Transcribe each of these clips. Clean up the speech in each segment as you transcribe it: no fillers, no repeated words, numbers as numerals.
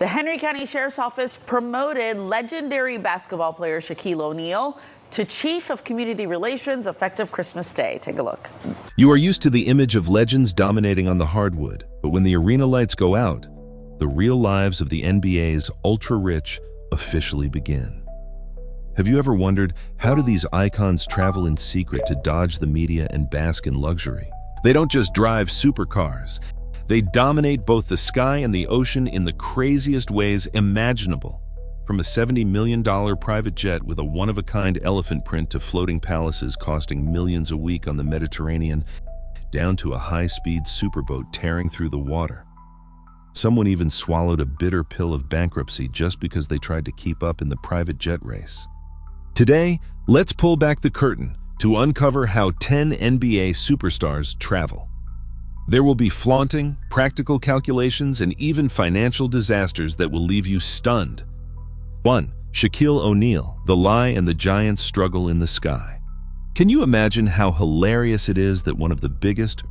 The Henry County Sheriff's Office promoted legendary basketball player Shaquille O'Neal to Chief of Community Relations effective Christmas Day. Take a look. You are used to the image of legends dominating on the hardwood, but when the arena lights go out, the real lives of the NBA's ultra-rich officially begin. Have you ever wondered, how do these icons travel in secret to dodge the media and bask in luxury? They don't just drive supercars. They dominate both the sky and the ocean in the craziest ways imaginable. From a $70 million private jet with a one-of-a-kind elephant print to floating palaces costing millions a week on the Mediterranean, down to a high-speed superboat tearing through the water. Someone even swallowed a bitter pill of bankruptcy just because they tried to keep up in the private jet race. Today, let's pull back the curtain to uncover how 10 NBA superstars travel. There will be flaunting, practical calculations, and even financial disasters that will leave you stunned. 1. Shaquille O'Neal, the lie and the giant's struggle in the sky. Can you imagine how hilarious it is that one of the biggest,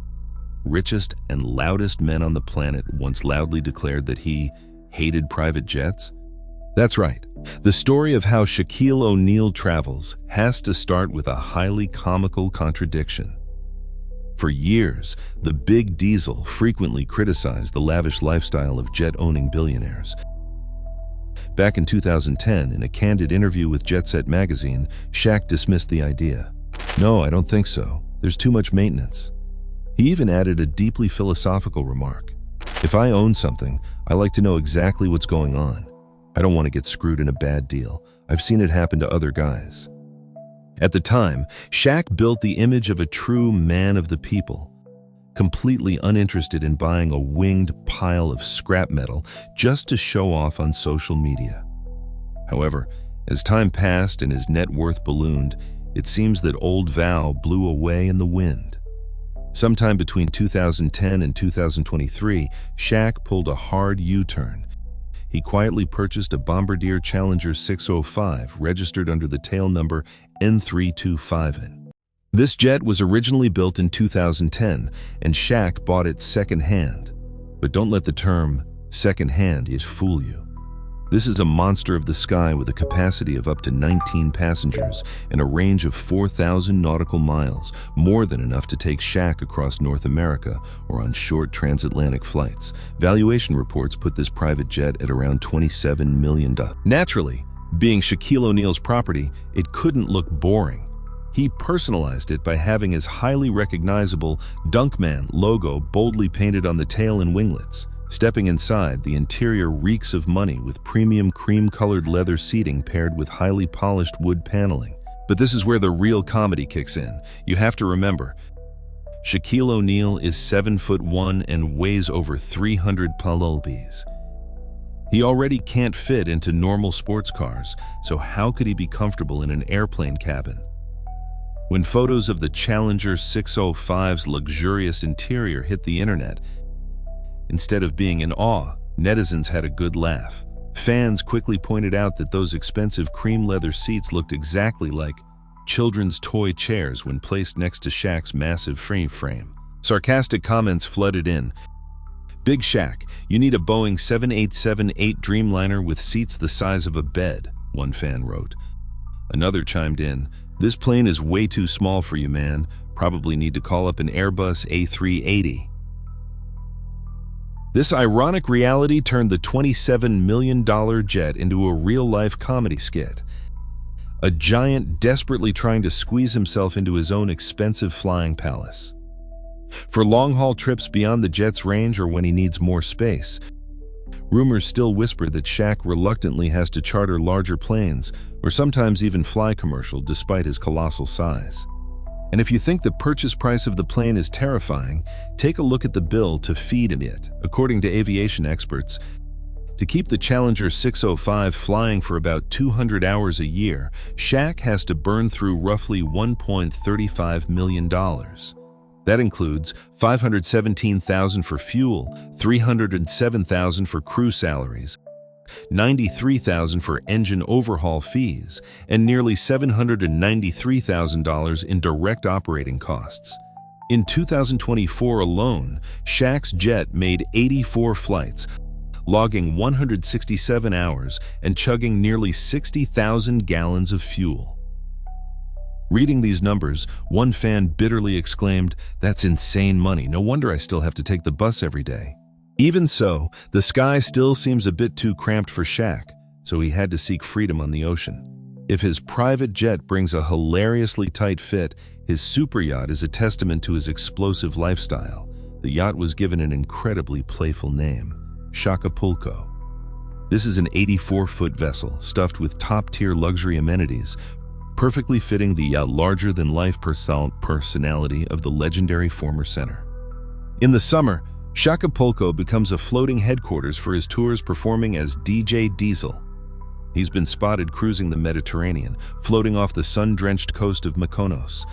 richest, and loudest men on the planet once loudly declared that he hated private jets? That's right. The story of how Shaquille O'Neal travels has to start with a highly comical contradiction. For years, the Big Diesel frequently criticized the lavish lifestyle of jet-owning billionaires. Back in 2010, in a candid interview with Jet Set magazine, Shaq dismissed the idea. "No, I don't think so. There's too much maintenance." He even added a deeply philosophical remark. "If I own something, I like to know exactly what's going on. I don't want to get screwed in a bad deal. I've seen it happen to other guys." At the time, Shaq built the image of a true man of the people, completely uninterested in buying a winged pile of scrap metal just to show off on social media. However, as time passed and his net worth ballooned, it seems that old vow blew away in the wind. Sometime between 2010 and 2023, Shaq pulled a hard U-turn. He quietly purchased a Bombardier Challenger 605 registered under the tail number N325N. This jet was originally built in 2010, and Shaq bought it second-hand. But don't let the term second-hand fool you. This is a monster of the sky with a capacity of up to 19 passengers and a range of 4,000 nautical miles, more than enough to take Shaq across North America or on short transatlantic flights. Valuation reports put this private jet at around $27 million. Naturally, being Shaquille O'Neal's property, it couldn't look boring. He personalized it by having his highly recognizable Dunkman logo boldly painted on the tail and winglets. Stepping inside, the interior reeks of money with premium cream-colored leather seating paired with highly polished wood paneling. But this is where the real comedy kicks in. You have to remember, Shaquille O'Neal is 7'1" and weighs over 300 pounds. He already can't fit into normal sports cars, so how could he be comfortable in an airplane cabin? When photos of the Challenger 605's luxurious interior hit the internet, instead of being in awe, netizens had a good laugh. Fans quickly pointed out that those expensive cream leather seats looked exactly like children's toy chairs when placed next to Shaq's massive frame. Sarcastic comments flooded in. "Big Shaq, you need a Boeing 787-8 Dreamliner with seats the size of a bed," one fan wrote. Another chimed in, "This plane is way too small for you, man. Probably need to call up an Airbus A380. This ironic reality turned the $27 million jet into a real-life comedy skit. A giant desperately trying to squeeze himself into his own expensive flying palace. For long-haul trips beyond the jet's range or when he needs more space, rumors still whisper that Shaq reluctantly has to charter larger planes or sometimes even fly commercial despite his colossal size. And if you think the purchase price of the plane is terrifying, take a look at the bill to feed in it. According to aviation experts, to keep the Challenger 605 flying for about 200 hours a year, Shaq has to burn through roughly $1.35 million. That includes $517,000 for fuel, $307,000 for crew salaries, $93,000 for engine overhaul fees, and nearly $793,000 in direct operating costs. In 2024 alone, Shaq's jet made 84 flights, logging 167 hours and chugging nearly 60,000 gallons of fuel. Reading these numbers, one fan bitterly exclaimed, "That's insane money. No wonder I still have to take the bus every day." Even so, the sky still seems a bit too cramped for Shaq, so he had to seek freedom on the ocean. If his private jet brings a hilariously tight fit, his super yacht is a testament to his explosive lifestyle. The yacht was given an incredibly playful name, Shacapulco. This is an 84-foot vessel stuffed with top-tier luxury amenities, perfectly fitting the larger-than-life personality of the legendary former center. In the summer, Shacapulco becomes a floating headquarters for his tours, performing as DJ Diesel. He's been spotted cruising the Mediterranean, floating off the sun-drenched coast of Mykonos.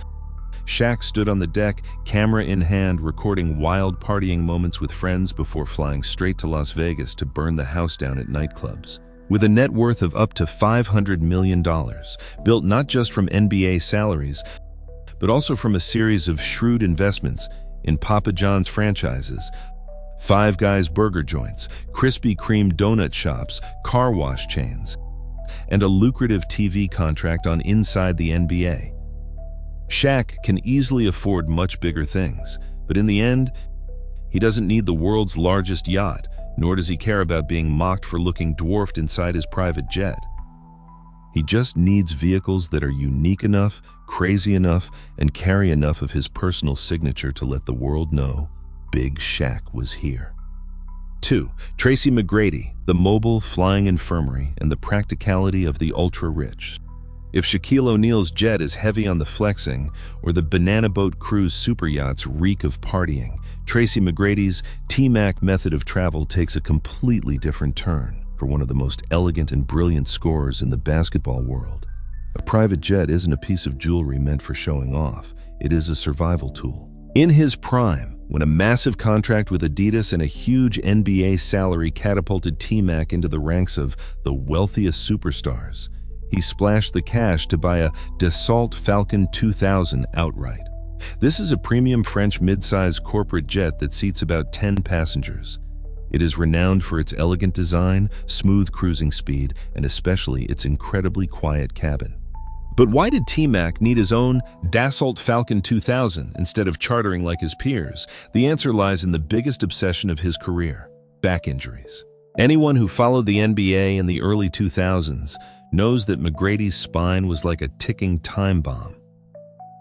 Shaq stood on the deck, camera in hand, recording wild partying moments with friends before flying straight to Las Vegas to burn the house down at nightclubs. With a net worth of up to $500 million, built not just from NBA salaries, but also from a series of shrewd investments in Papa John's franchises, Five Guys burger joints, Krispy Kreme donut shops, car wash chains, and a lucrative TV contract on Inside the NBA. Shaq can easily afford much bigger things, but in the end, he doesn't need the world's largest yacht, nor does he care about being mocked for looking dwarfed inside his private jet. He just needs vehicles that are unique enough, crazy enough, and carry enough of his personal signature to let the world know Big Shaq was here. 2. Tracy McGrady, the mobile flying infirmary and the practicality of the ultra-rich. If Shaquille O'Neal's jet is heavy on the flexing, or the banana boat crew's super yachts reek of partying, Tracy McGrady's T-Mac method of travel takes a completely different turn for one of the most elegant and brilliant scorers in the basketball world. A private jet isn't a piece of jewelry meant for showing off. It is a survival tool. In his prime, when a massive contract with Adidas and a huge NBA salary catapulted T-Mac into the ranks of the wealthiest superstars, he splashed the cash to buy a Dassault Falcon 2000 outright. This is a premium French mid-size corporate jet that seats about 10 passengers. It is renowned for its elegant design, smooth cruising speed, and especially its incredibly quiet cabin. But why did T-Mac need his own Dassault Falcon 2000 instead of chartering like his peers? The answer lies in the biggest obsession of his career: back injuries. Anyone who followed the NBA in the early 2000s knows that McGrady's spine was like a ticking time bomb.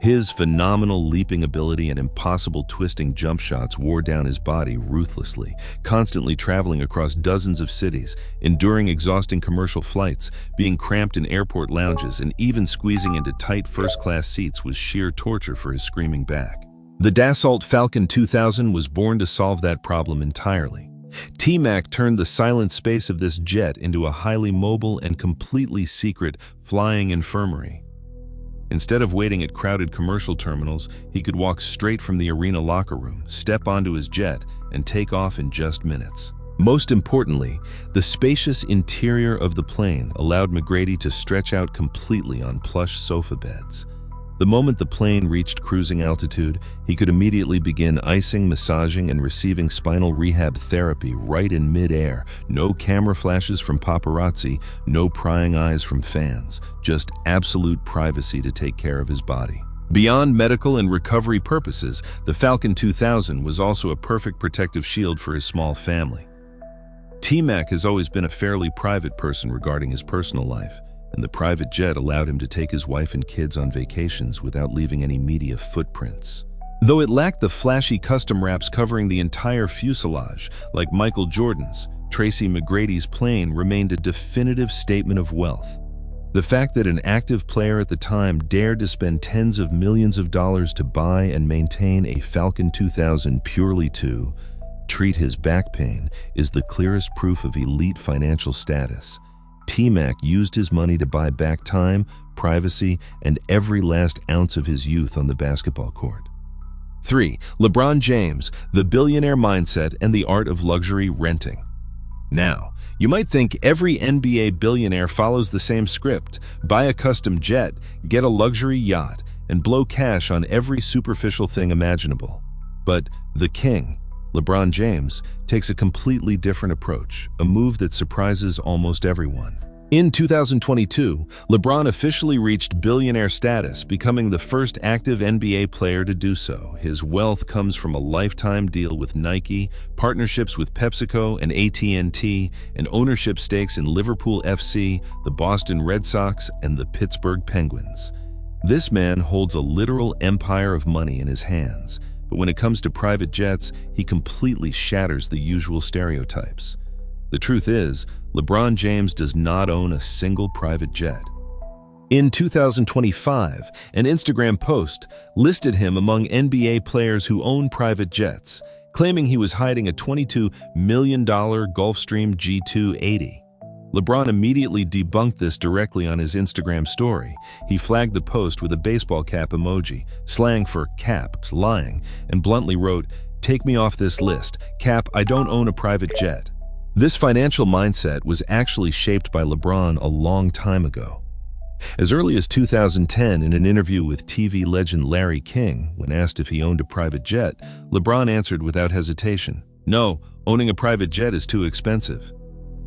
His phenomenal leaping ability and impossible twisting jump shots wore down his body ruthlessly, constantly traveling across dozens of cities, enduring exhausting commercial flights, being cramped in airport lounges, and even squeezing into tight first-class seats was sheer torture for his screaming back. The Dassault Falcon 2000 was born to solve that problem entirely. T-Mac turned the silent space of this jet into a highly mobile and completely secret flying infirmary. Instead of waiting at crowded commercial terminals, he could walk straight from the arena locker room, step onto his jet, and take off in just minutes. Most importantly, the spacious interior of the plane allowed McGrady to stretch out completely on plush sofa beds. The moment the plane reached cruising altitude, he could immediately begin icing, massaging, and receiving spinal rehab therapy right in mid-air. No camera flashes from paparazzi, no prying eyes from fans, just absolute privacy to take care of his body. Beyond medical and recovery purposes, the Falcon 2000 was also a perfect protective shield for his small family. T-Mac has always been a fairly private person regarding his personal life, and the private jet allowed him to take his wife and kids on vacations without leaving any media footprints. Though it lacked the flashy custom wraps covering the entire fuselage, like Michael Jordan's, Tracy McGrady's plane remained a definitive statement of wealth. The fact that an active player at the time dared to spend tens of millions of dollars to buy and maintain a Falcon 2000 purely to treat his back pain is the clearest proof of elite financial status. T-Mac used his money to buy back time, privacy, and every last ounce of his youth on the basketball court. 3. LeBron James, the billionaire mindset and the art of luxury renting. Now, you might think every NBA billionaire follows the same script: buy a custom jet, get a luxury yacht, and blow cash on every superficial thing imaginable. But the king, LeBron James takes a completely different approach, a move that surprises almost everyone. In 2022, LeBron officially reached billionaire status, becoming the first active NBA player to do so. His wealth comes from a lifetime deal with Nike, partnerships with PepsiCo and AT&T, and ownership stakes in Liverpool FC, the Boston Red Sox, and the Pittsburgh Penguins. This man holds a literal empire of money in his hands, but when it comes to private jets, he completely shatters the usual stereotypes. The truth is, LeBron James does not own a single private jet. In 2025, an Instagram post listed him among NBA players who own private jets, claiming he was hiding a $22 million Gulfstream G280. LeBron immediately debunked this directly on his Instagram story. He flagged the post with a baseball cap emoji, slang for cap, lying, and bluntly wrote, "Take me off this list. Cap, I don't own a private jet." This financial mindset was actually shaped by LeBron a long time ago. As early as 2010, in an interview with TV legend Larry King, when asked if he owned a private jet, LeBron answered without hesitation, "No, owning a private jet is too expensive."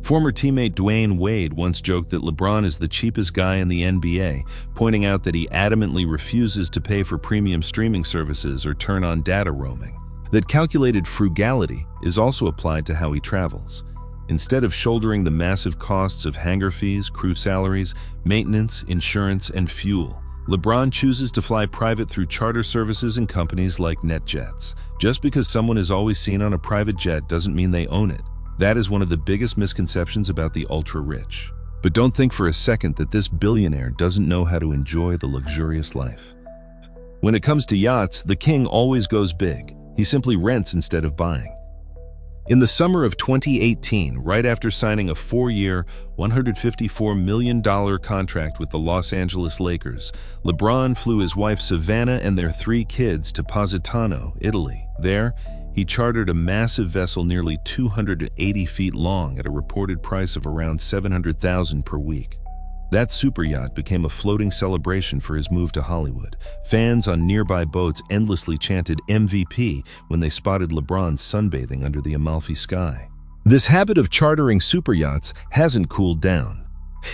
Former teammate Dwyane Wade once joked that LeBron is the cheapest guy in the NBA, pointing out that he adamantly refuses to pay for premium streaming services or turn on data roaming. That calculated frugality is also applied to how he travels. Instead of shouldering the massive costs of hangar fees, crew salaries, maintenance, insurance, and fuel, LeBron chooses to fly private through charter services and companies like NetJets. Just because someone is always seen on a private jet doesn't mean they own it. That is one of the biggest misconceptions about the ultra-rich. But don't think for a second that this billionaire doesn't know how to enjoy the luxurious life. When it comes to yachts, the king always goes big. He simply rents instead of buying. In the summer of 2018, right after signing a 4-year, $154 million contract with the Los Angeles Lakers, LeBron flew his wife Savannah and their 3 kids to Positano, Italy. There, he chartered a massive vessel nearly 280 feet long at a reported price of around $700,000 per week. That super yacht became a floating celebration for his move to Hollywood. Fans on nearby boats endlessly chanted MVP when they spotted LeBron sunbathing under the Amalfi sky. This habit of chartering super yachts hasn't cooled down.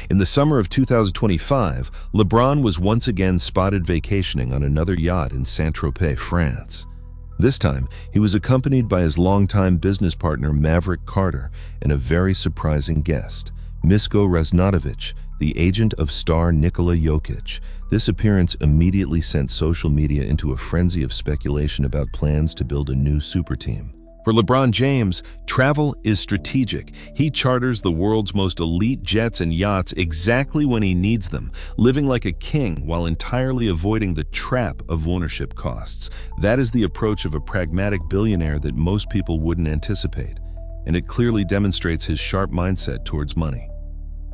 In the summer of 2025, LeBron was once again spotted vacationing on another yacht in Saint-Tropez, France. This time, he was accompanied by his longtime business partner Maverick Carter and a very surprising guest, Misko Raznatovich, the agent of star Nikola Jokic. This appearance immediately sent social media into a frenzy of speculation about plans to build a new super team. For LeBron James, travel is strategic. He charters the world's most elite jets and yachts exactly when he needs them, living like a king while entirely avoiding the trap of ownership costs. That is the approach of a pragmatic billionaire that most people wouldn't anticipate, and it clearly demonstrates his sharp mindset towards money.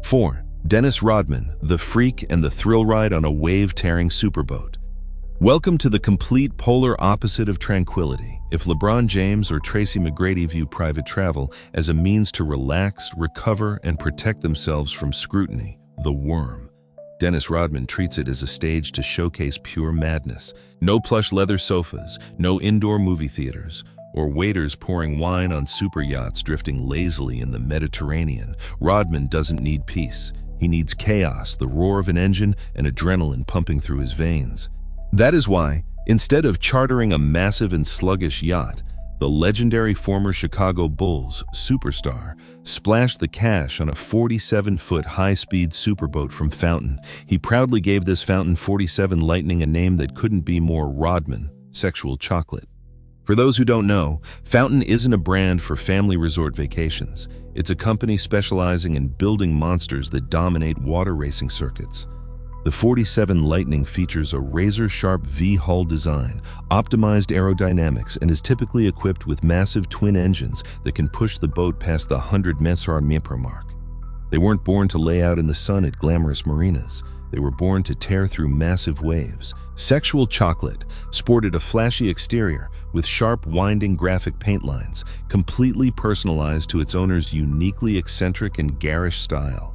4. Dennis Rodman, the freak and the thrill ride on a wave-tearing superboat. Welcome to the complete polar opposite of tranquility. If LeBron James or Tracy McGrady view private travel as a means to relax, recover, and protect themselves from scrutiny, the worm, Dennis Rodman treats it as a stage to showcase pure madness. No plush leather sofas, no indoor movie theaters, or waiters pouring wine on super yachts drifting lazily in the Mediterranean. Rodman doesn't need peace. He needs chaos, the roar of an engine, and adrenaline pumping through his veins. That is why, instead of chartering a massive and sluggish yacht, the legendary former Chicago Bulls superstar splashed the cash on a 47-foot high-speed superboat from Fountain. He proudly gave this Fountain 47 Lightning a name that couldn't be more Rodman, sexual chocolate. For those who don't know, Fountain isn't a brand for family resort vacations. It's a company specializing in building monsters that dominate water racing circuits. The 47 Lightning features a razor-sharp V-hull design, optimized aerodynamics, and is typically equipped with massive twin engines that can push the boat past the 100 mph mark. They weren't born to lay out in the sun at glamorous marinas. They were born to tear through massive waves. Sexual Chocolate sported a flashy exterior with sharp, winding graphic paint lines, completely personalized to its owner's uniquely eccentric and garish style.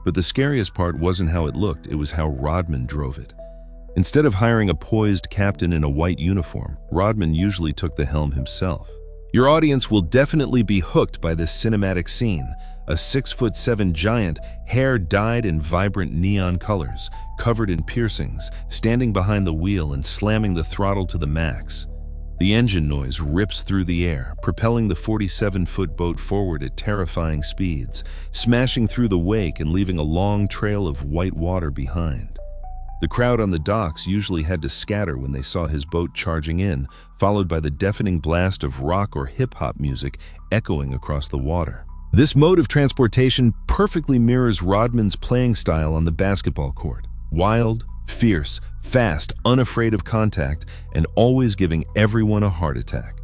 But the scariest part wasn't how it looked, it was how Rodman drove it. Instead of hiring a poised captain in a white uniform, Rodman usually took the helm himself. Your audience will definitely be hooked by this cinematic scene. A 6'7" giant, hair dyed in vibrant neon colors, covered in piercings, standing behind the wheel and slamming the throttle to the max. The engine noise rips through the air, propelling the 47-foot boat forward at terrifying speeds, smashing through the wake and leaving a long trail of white water behind. The crowd on the docks usually had to scatter when they saw his boat charging in, followed by the deafening blast of rock or hip-hop music echoing across the water. This mode of transportation perfectly mirrors Rodman's playing style on the basketball court. Wild, fierce, fast, unafraid of contact, and always giving everyone a heart attack.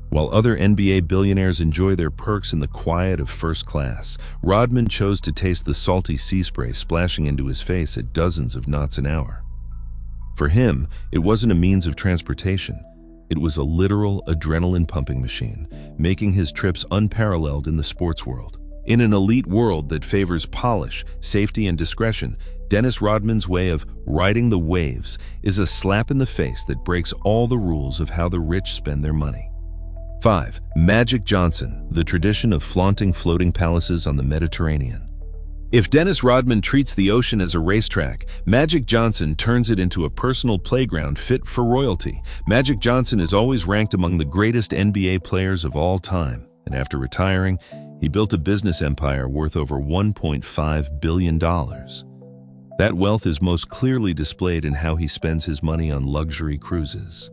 While other NBA billionaires enjoy their perks in the quiet of first class, Rodman chose to taste the salty sea spray splashing into his face at dozens of knots an hour. For him, it wasn't a means of transportation. It was a literal adrenaline-pumping machine, making his trips unparalleled in the sports world. In an elite world that favors polish, safety, and discretion, Dennis Rodman's way of riding the waves is a slap in the face that breaks all the rules of how the rich spend their money. 5. Magic Johnson, the tradition of flaunting floating palaces on the Mediterranean. If Dennis Rodman treats the ocean as a racetrack, Magic Johnson turns it into a personal playground fit for royalty. Magic Johnson is always ranked among the greatest NBA players of all time, and after retiring, he built a business empire worth over $1.5 billion. That wealth is most clearly displayed in how he spends his money on luxury cruises.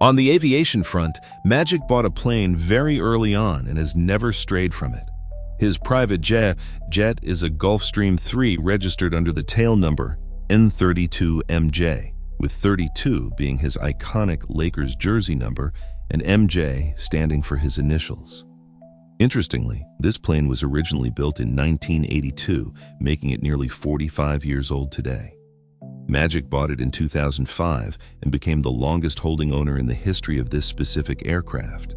On the aviation front, Magic bought a plane very early on and has never strayed from it. His private jet is a Gulfstream III registered under the tail number N32MJ, with 32 being his iconic Lakers jersey number and MJ standing for his initials. Interestingly, this plane was originally built in 1982, making it nearly 45 years old today. Magic bought it in 2005 and became the longest holding owner in the history of this specific aircraft.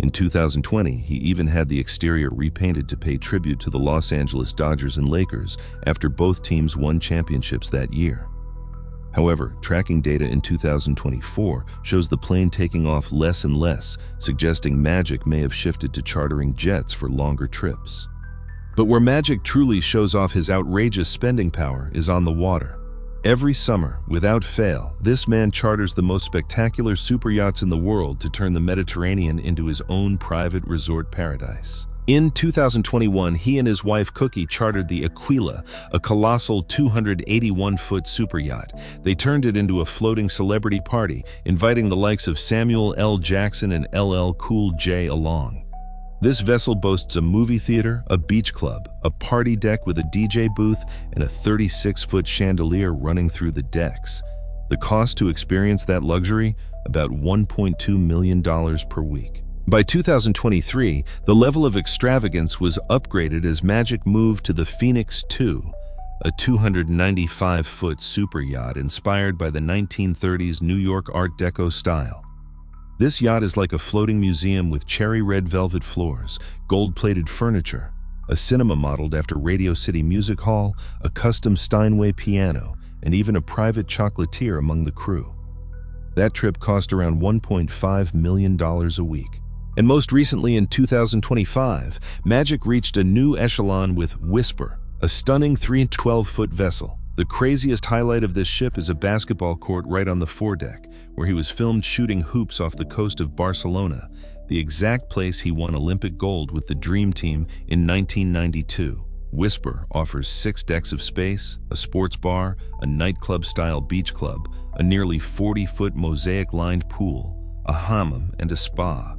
In 2020, he even had the exterior repainted to pay tribute to the Los Angeles Dodgers and Lakers after both teams won championships that year. However, tracking data in 2024 shows the plane taking off less and less, suggesting Magic may have shifted to chartering jets for longer trips. But where Magic truly shows off his outrageous spending power is on the water. Every summer, without fail, this man charters the most spectacular super yachts in the world to turn the Mediterranean into his own private resort paradise. In 2021, he and his wife Cookie chartered the Aquila, a colossal 281-foot super yacht. They turned it into a floating celebrity party, inviting the likes of Samuel L. Jackson and LL Cool J along. This vessel boasts a movie theater, a beach club, a party deck with a DJ booth, and a 36-foot chandelier running through the decks. The cost to experience that luxury? About $1.2 million per week. By 2023, the level of extravagance was upgraded as Magic moved to the Phoenix II, a 295-foot super yacht inspired by the 1930s New York Art Deco style. This yacht is like a floating museum with cherry red velvet floors, gold-plated furniture, a cinema modeled after Radio City Music Hall, a custom Steinway piano, and even a private chocolatier among the crew. That trip cost around $1.5 million a week. And most recently in 2025, Magic reached a new echelon with Whisper, a stunning 312-foot vessel. The craziest highlight of this ship is a basketball court right on the foredeck, where he was filmed shooting hoops off the coast of Barcelona, the exact place he won Olympic gold with the Dream Team in 1992. Whisper offers 6 decks of space, a sports bar, a nightclub-style beach club, a nearly 40-foot mosaic-lined pool, a hammam, and a spa.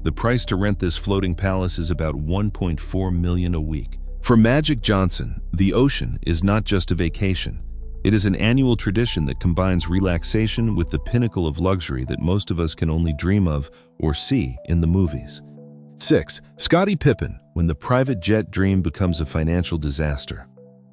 The price to rent this floating palace is about $1.4 million a week. For Magic Johnson, the ocean is not just a vacation. It is an annual tradition that combines relaxation with the pinnacle of luxury that most of us can only dream of or see in the movies. 6. Scottie Pippen, when the private jet dream becomes a financial disaster.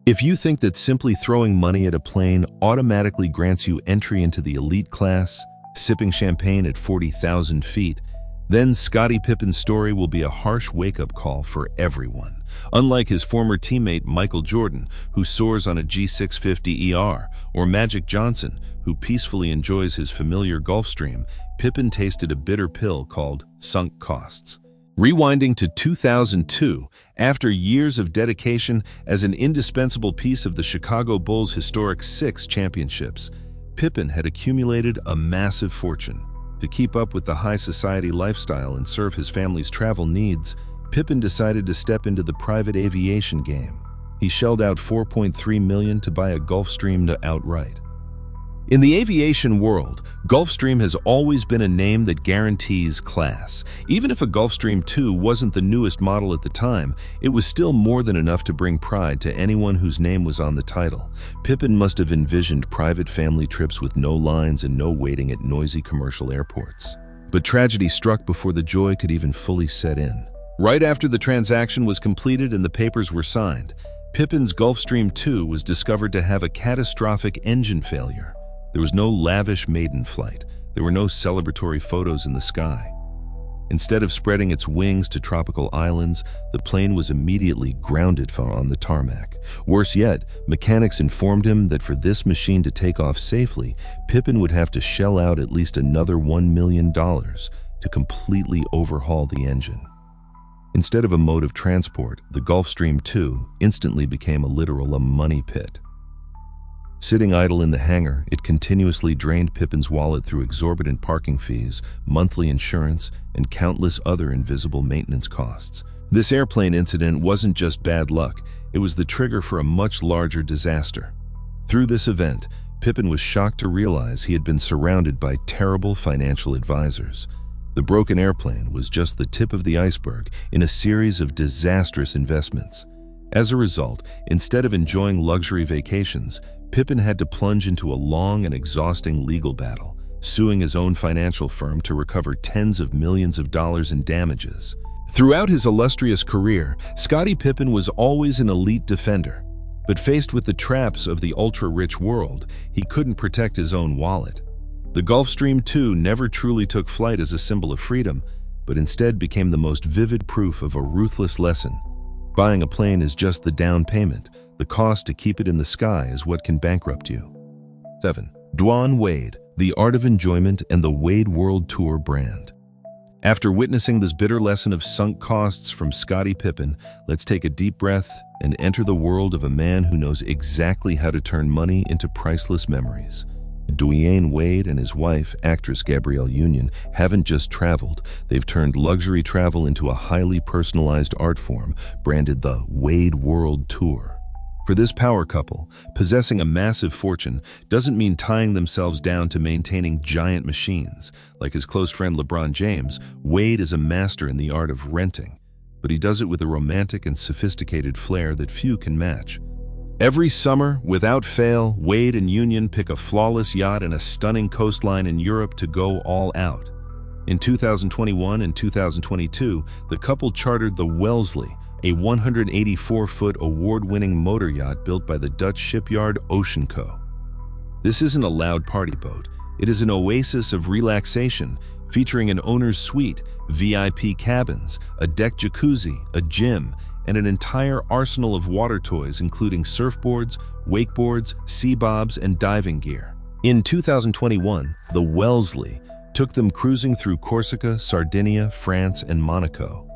If you think that simply throwing money at a plane automatically grants you entry into the elite class, sipping champagne at 40,000 feet, then Scottie Pippen's story will be a harsh wake-up call for everyone. Unlike his former teammate Michael Jordan, who soars on a G650ER, or Magic Johnson, who peacefully enjoys his familiar Gulfstream, Pippen tasted a bitter pill called sunk costs. Rewinding to 2002, after years of dedication as an indispensable piece of the Chicago Bulls' historic 6 championships, Pippen had accumulated a massive fortune. To keep up with the high society lifestyle and serve his family's travel needs, Pippen decided to step into the private aviation game. He shelled out $4.3 million to buy a Gulfstream outright. In the aviation world, Gulfstream has always been a name that guarantees class. Even if a Gulfstream 2 wasn't the newest model at the time, it was still more than enough to bring pride to anyone whose name was on the title. Pippen must have envisioned private family trips with no lines and no waiting at noisy commercial airports. But tragedy struck before the joy could even fully set in. Right after the transaction was completed and the papers were signed, Pippen's Gulfstream 2 was discovered to have a catastrophic engine failure. There was no lavish maiden flight. There were no celebratory photos in the sky. Instead of spreading its wings to tropical islands, the plane was immediately grounded on the tarmac. Worse yet, mechanics informed him that for this machine to take off safely, Pippen would have to shell out at least another $1 million to completely overhaul the engine. Instead of a mode of transport, the Gulfstream 2 instantly became a literal money pit. Sitting idle in the hangar, it continuously drained Pippen's wallet through exorbitant parking fees, monthly insurance, and countless other invisible maintenance costs. This airplane incident wasn't just bad luck, it was the trigger for a much larger disaster. Through this event, Pippen was shocked to realize he had been surrounded by terrible financial advisors. The broken airplane was just the tip of the iceberg in a series of disastrous investments. As a result, instead of enjoying luxury vacations, Pippen had to plunge into a long and exhausting legal battle, suing his own financial firm to recover tens of millions of dollars in damages. Throughout his illustrious career, Scottie Pippen was always an elite defender. But faced with the traps of the ultra-rich world, he couldn't protect his own wallet. The Gulfstream 2 never truly took flight as a symbol of freedom, but instead became the most vivid proof of a ruthless lesson. Buying a plane is just the down payment. The cost to keep it in the sky is what can bankrupt you. 7. Dwyane Wade, The Art of Enjoyment and the Wade World Tour brand. After witnessing this bitter lesson of sunk costs from Scottie Pippen, let's take a deep breath and enter the world of a man who knows exactly how to turn money into priceless memories. Dwyane Wade and his wife, actress Gabrielle Union, haven't just traveled, they've turned luxury travel into a highly personalized art form branded the Wade World Tour. For this power couple, possessing a massive fortune doesn't mean tying themselves down to maintaining giant machines. Like his close friend LeBron James, Wade is a master in the art of renting, but he does it with a romantic and sophisticated flair that few can match. Every summer, without fail, Wade and Union pick a flawless yacht and a stunning coastline in Europe to go all out. In 2021 and 2022, the couple chartered the Wellesley, a 184-foot award-winning motor yacht built by the Dutch shipyard Ocean Co. This isn't a loud party boat. It is an oasis of relaxation, featuring an owner's suite, VIP cabins, a deck jacuzzi, a gym, and an entire arsenal of water toys including surfboards, wakeboards, sea bobs, and diving gear. In 2021, the Wellesley took them cruising through Corsica, Sardinia, France, and Monaco.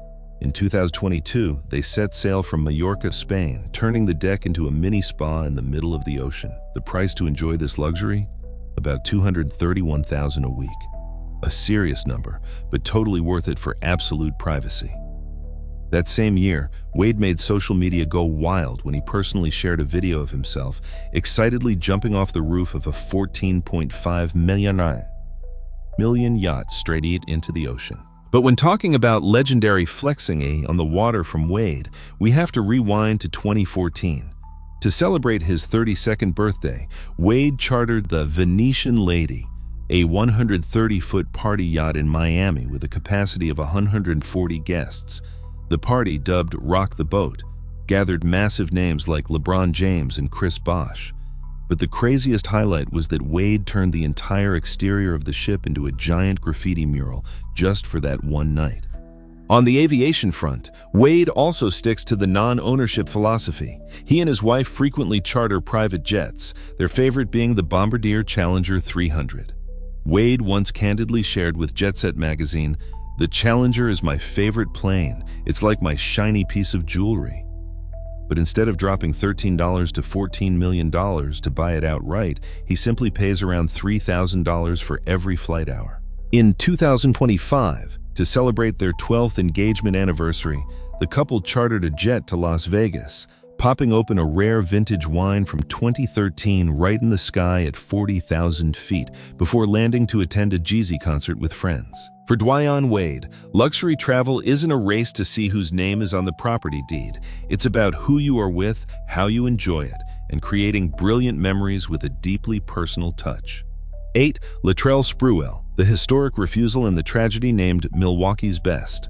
In 2022, they set sail from Mallorca, Spain, turning the deck into a mini spa in the middle of the ocean. The price to enjoy this luxury? About $231,000 a week. A serious number, but totally worth it for absolute privacy. That same year, Wade made social media go wild when he personally shared a video of himself excitedly jumping off the roof of a $14.5 million yacht straight into the ocean. But when talking about legendary flexing on the water from Wade, we have to rewind to 2014. To celebrate his 32nd birthday, Wade chartered the Venetian Lady, a 130-foot party yacht in Miami with a capacity of 140 guests. The party, dubbed Rock the Boat, gathered massive names like LeBron James and Chris Bosh. But the craziest highlight was that Wade turned the entire exterior of the ship into a giant graffiti mural just for that one night. On the aviation front, Wade also sticks to the non-ownership philosophy. He and his wife frequently charter private jets, their favorite being the Bombardier Challenger 300. Wade once candidly shared with Jet Set magazine, "The Challenger is my favorite plane. It's like my shiny piece of jewelry." But instead of dropping $13 to $14 million to buy it outright, he simply pays around $3,000 for every flight hour. In 2025, to celebrate their 12th engagement anniversary, the couple chartered a jet to Las Vegas, popping open a rare vintage wine from 2013 right in the sky at 40,000 feet before landing to attend a Jeezy concert with friends. For Dwyane Wade, luxury travel isn't a race to see whose name is on the property deed. It's about who you are with, how you enjoy it, and creating brilliant memories with a deeply personal touch. 8. Latrell Sprewell, the historic refusal and the tragedy named Milwaukee's Best.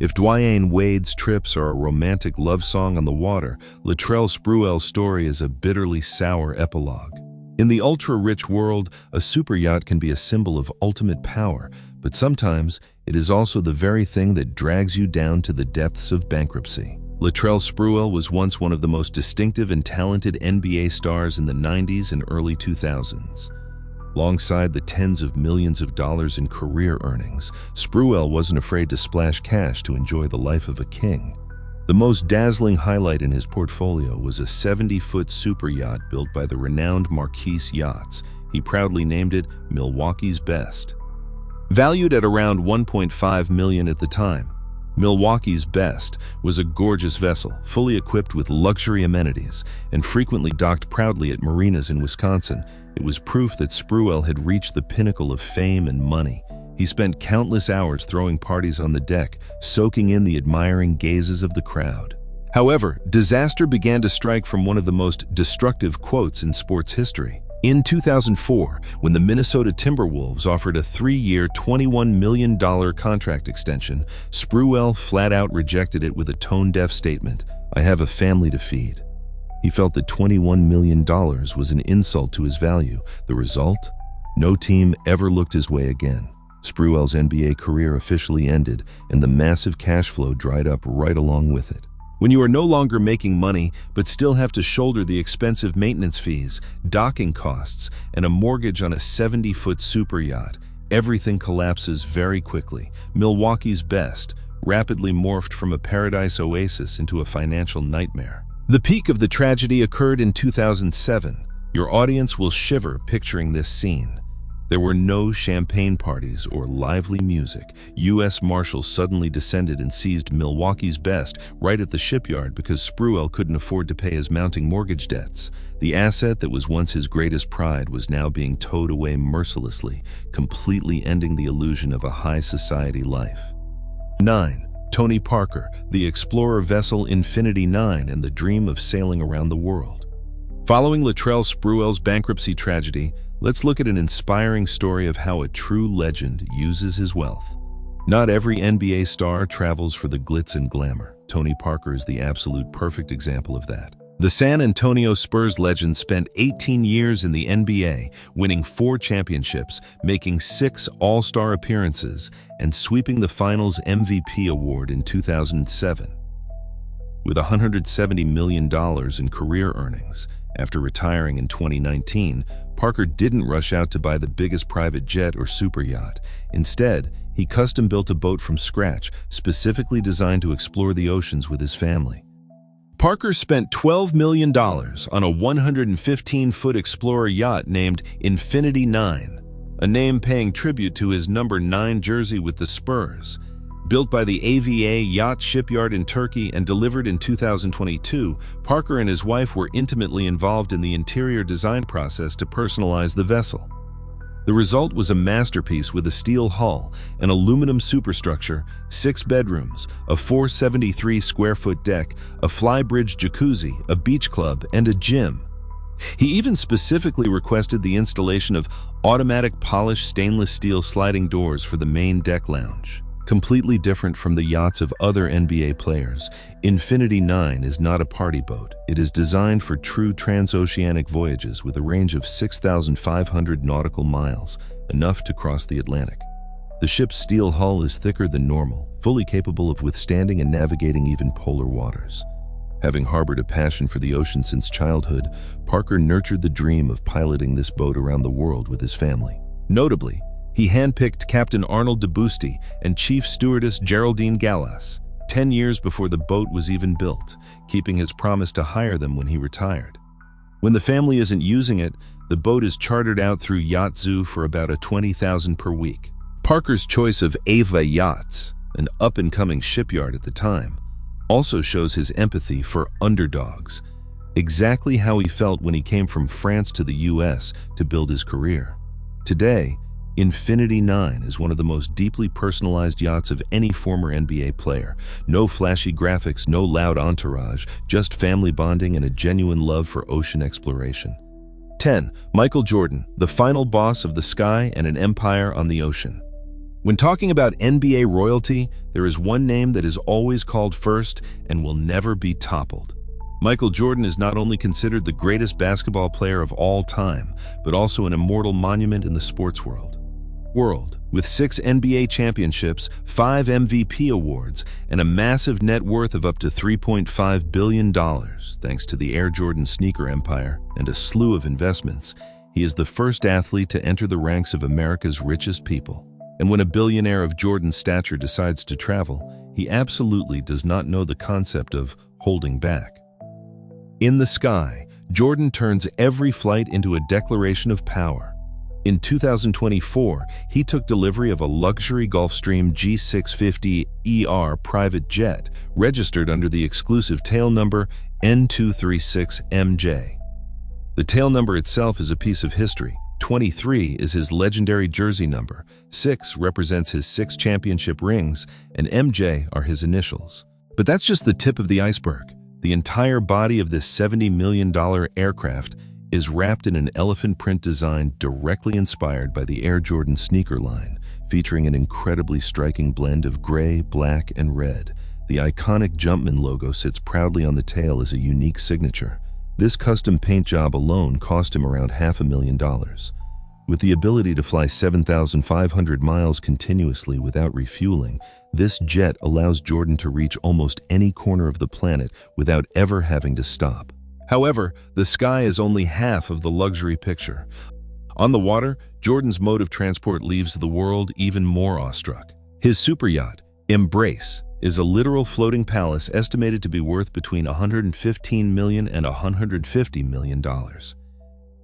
If Dwyane Wade's trips are a romantic love song on the water, Latrell Sprewell's story is a bitterly sour epilogue. In the ultra-rich world, a superyacht can be a symbol of ultimate power, but sometimes it is also the very thing that drags you down to the depths of bankruptcy. Latrell Sprewell was once one of the most distinctive and talented NBA stars in the 90s and early 2000s. Alongside the tens of millions of dollars in career earnings, Sprewell wasn't afraid to splash cash to enjoy the life of a king. The most dazzling highlight in his portfolio was a 70-foot superyacht built by the renowned Marquise Yachts. He proudly named it Milwaukee's Best. Valued at around $1.5 million at the time, Milwaukee's Best was a gorgeous vessel, fully equipped with luxury amenities, and frequently docked proudly at marinas in Wisconsin. It was proof that Sprewell had reached the pinnacle of fame and money. He spent countless hours throwing parties on the deck, soaking in the admiring gazes of the crowd. However, disaster began to strike from one of the most destructive quotes in sports history. In 2004, when the Minnesota Timberwolves offered a 3-year, $21 million contract extension, Sprewell flat-out rejected it with a tone-deaf statement, "I have a family to feed." He felt that $21 million was an insult to his value. The result? No team ever looked his way again. Sprewell's NBA career officially ended, and the massive cash flow dried up right along with it. When you are no longer making money, but still have to shoulder the expensive maintenance fees, docking costs, and a mortgage on a 70-foot superyacht, everything collapses very quickly. Milwaukee's Best rapidly morphed from a paradise oasis into a financial nightmare. The peak of the tragedy occurred in 2007. Your audience will shiver picturing this scene. There were no champagne parties or lively music. U.S. Marshals suddenly descended and seized Milwaukee's Best right at the shipyard because Sprewell couldn't afford to pay his mounting mortgage debts. The asset that was once his greatest pride was now being towed away mercilessly, completely ending the illusion of a high society life. 9. Tony Parker, the explorer vessel Infinity 9 and the dream of sailing around the world. Following Latrell Sprewell's bankruptcy tragedy, let's look at an inspiring story of how a true legend uses his wealth. Not every NBA star travels for the glitz and glamour. Tony Parker is the absolute perfect example of that. The San Antonio Spurs legend spent 18 years in the NBA, winning 4 championships, making 6 All-Star appearances, and sweeping the Finals MVP award in 2007. With $170 million in career earnings, after retiring in 2019, Parker didn't rush out to buy the biggest private jet or superyacht. Instead, he custom-built a boat from scratch, specifically designed to explore the oceans with his family. Parker spent $12 million on a 115-foot Explorer yacht named Infinity 9, a name paying tribute to his number 9 jersey with the Spurs. Built by the AVA Yacht Shipyard in Turkey and delivered in 2022, Parker and his wife were intimately involved in the interior design process to personalize the vessel. The result was a masterpiece with a steel hull, an aluminum superstructure, 6 bedrooms, a 473-square-foot deck, a flybridge jacuzzi, a beach club, and a gym. He even specifically requested the installation of automatic polished stainless steel sliding doors for the main deck lounge. Completely different from the yachts of other NBA players, Infinity 9 is not a party boat. It is designed for true transoceanic voyages with a range of 6,500 nautical miles, enough to cross the Atlantic. The ship's steel hull is thicker than normal, fully capable of withstanding and navigating even polar waters. Having harbored a passion for the ocean since childhood, Parker nurtured the dream of piloting this boat around the world with his family. Notably, He handpicked Captain Arnold DeBoosty and Chief Stewardess Geraldine Gallas 10 years before the boat was even built, keeping his promise to hire them when he retired. When the family isn't using it, the boat is chartered out through Yacht Zoo for about $20,000 per week. Parker's choice of Ava Yachts, an up-and-coming shipyard at the time, also shows his empathy for underdogs, exactly how he felt when he came from France to the US to build his career. Today, Infinity 9 is one of the most deeply personalized yachts of any former NBA player. No flashy graphics, no loud entourage, just family bonding and a genuine love for ocean exploration. 10. Michael Jordan, the final boss of the sky and an empire on the ocean. When talking about NBA royalty, there is one name that is always called first and will never be toppled. Michael Jordan is not only considered the greatest basketball player of all time, but also an immortal monument in the sports world. With 6 NBA championships, 5 MVP awards, and a massive net worth of up to $3.5 billion, thanks to the Air Jordan sneaker empire and a slew of investments, he is the first athlete to enter the ranks of America's richest people. And when a billionaire of Jordan's stature decides to travel, he absolutely does not know the concept of holding back. In the sky, Jordan turns every flight into a declaration of power. In 2024, he took delivery of a luxury Gulfstream G650ER private jet, registered under the exclusive tail number N236MJ. The tail number itself is a piece of history. 23 is his legendary jersey number, 6 represents his 6 championship rings, and MJ are his initials. But that's just the tip of the iceberg. The entire body of this $70 million aircraft is wrapped in an elephant print design directly inspired by the Air Jordan sneaker line, featuring an incredibly striking blend of gray, black, and red. The iconic Jumpman logo sits proudly on the tail as a unique signature. This custom paint job alone cost him around $500,000. With the ability to fly 7,500 miles continuously without refueling, this jet allows Jordan to reach almost any corner of the planet without ever having to stop. However, the sky is only half of the luxury picture. On the water, Jordan's mode of transport leaves the world even more awestruck. His super yacht, Embrace, is a literal floating palace estimated to be worth between $115 million and $150 million.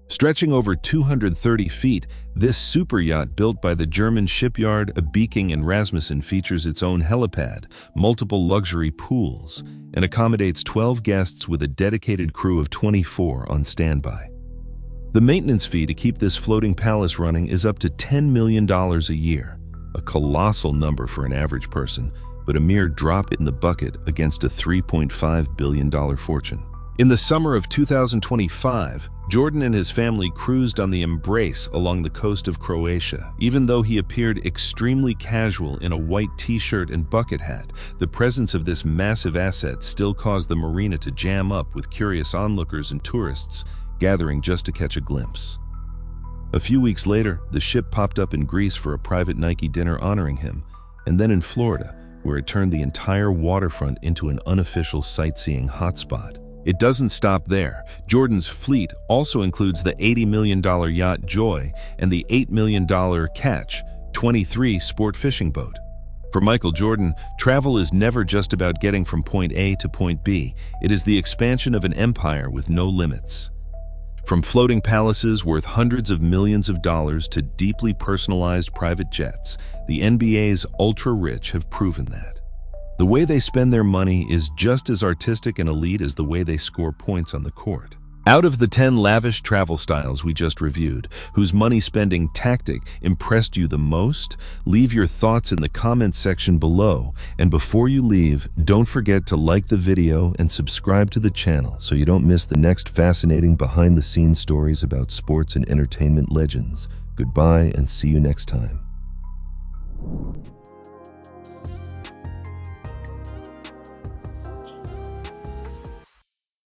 Stretching over 230 feet, this super yacht built by the German shipyard Abeking and Rasmussen features its own helipad, multiple luxury pools, and accommodates 12 guests with a dedicated crew of 24 on standby. The maintenance fee to keep this floating palace running is up to $10 million a year, a colossal number for an average person, but a mere drop in the bucket against a $3.5 billion fortune. In the summer of 2025, Jordan and his family cruised on the Embrace along the coast of Croatia. Even though he appeared extremely casual in a white t-shirt and bucket hat, the presence of this massive asset still caused the marina to jam up with curious onlookers and tourists gathering just to catch a glimpse. A few weeks later, the ship popped up in Greece for a private Nike dinner honoring him, and then in Florida, where it turned the entire waterfront into an unofficial sightseeing hotspot. It doesn't stop there. Jordan's fleet also includes the $80 million yacht Joy and the $8 million Catch 23 sport fishing boat. For Michael Jordan, travel is never just about getting from point A to point B. It is the expansion of an empire with no limits. From floating palaces worth hundreds of millions of dollars to deeply personalized private jets, the NBA's ultra-rich have proven that. The way they spend their money is just as artistic and elite as the way they score points on the court. Out of the 10 lavish travel styles we just reviewed, whose money-spending tactic impressed you the most? Leave your thoughts in the comments section below. And before you leave, don't forget to like the video and subscribe to the channel so you don't miss the next fascinating behind-the-scenes stories about sports and entertainment legends. Goodbye and see you next time.